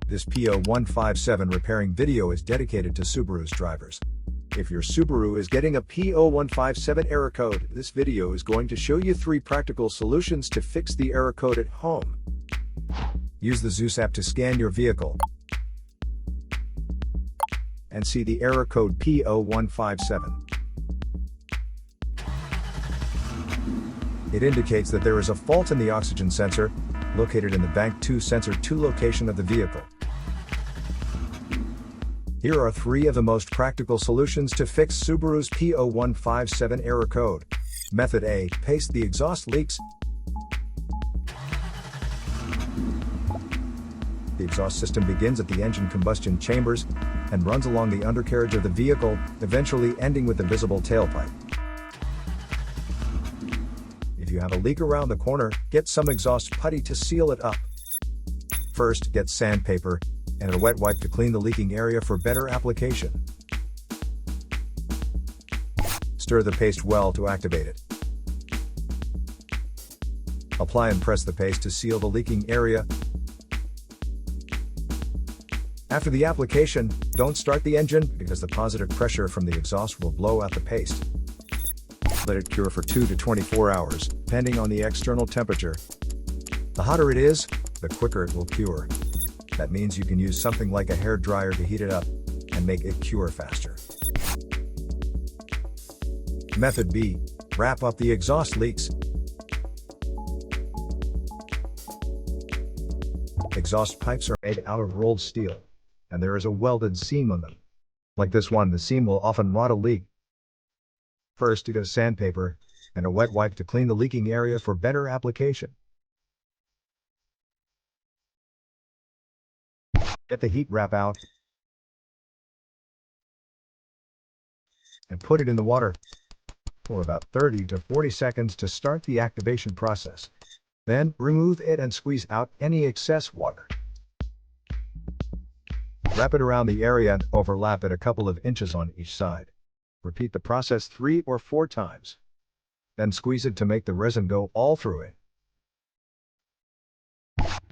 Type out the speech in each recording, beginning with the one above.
This P0157 repairing video is dedicated to Subaru's drivers. If your Subaru is getting a P0157 error code, this video is going to show you 3 practical solutions to fix the error code at home. Use the Zeus app to scan your vehicle and see the error code P0157. It indicates that there is a fault in the oxygen sensor, located in the Bank 2 Sensor 2 location of the vehicle. Here are 3 of the most practical solutions to fix Subaru's P0157 error code. Method A. Paste the exhaust leaks. The exhaust system begins at the engine combustion chambers and runs along the undercarriage of the vehicle, eventually ending with the visible tailpipe. If you have a leak around the corner, get some exhaust putty to seal it up. First, get sandpaper and a wet wipe to clean the leaking area for better application. Stir the paste well to activate it. Apply and press the paste to seal the leaking area. After the application, don't start the engine because the positive pressure from the exhaust will blow out the paste. Let it cure for 2 to 24 hours, depending on the external temperature. The hotter it is, the quicker it will cure. That means you can use something like a hair dryer to heat it up and make it cure faster. Method B. Wrap up the exhaust leaks. Exhaust pipes are made out of rolled steel, and there is a welded seam on them. Like this one, the seam will often rot a leak. First, get sandpaper and a wet wipe to clean the leaking area for better application. Get the heat wrap out and put it in the water for about 30 to 40 seconds to start the activation process. Then, remove it and squeeze out any excess water. Wrap it around the area and overlap it a couple of inches on each side. Repeat the process 3 or 4 times. Then squeeze it to make the resin go all through it.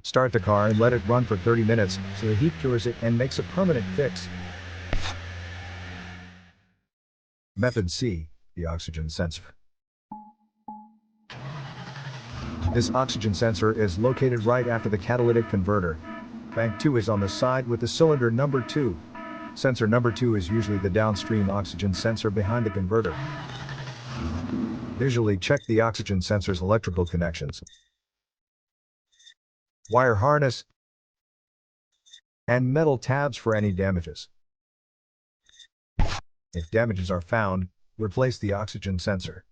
Start the car and let it run for 30 minutes so the heat cures it and makes a permanent fix. Method C. The oxygen sensor. This oxygen sensor is located right after the catalytic converter. Bank 2 is on the side with the cylinder number 2. Sensor number 2 is usually the downstream oxygen sensor behind the converter. Visually check the oxygen sensor's electrical connections, wire harness, and metal tabs for any damages. If damages are found, replace the oxygen sensor.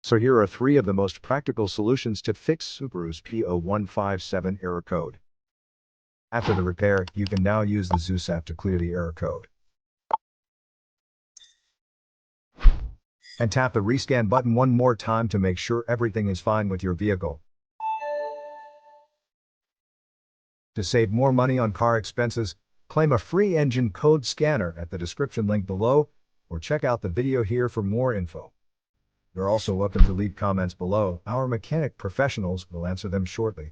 So here are 3 of the most practical solutions to fix Subaru's P0157 error code. After the repair, you can now use the Zeus app to clear the error code. And tap the rescan button one more time to make sure everything is fine with your vehicle. To save more money on car expenses, claim a free engine code scanner at the description link below, or check out the video here for more info. You're also welcome to leave comments below. Our mechanic professionals will answer them shortly.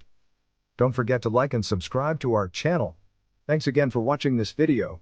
Don't forget to like and subscribe to our channel. Thanks again for watching this video.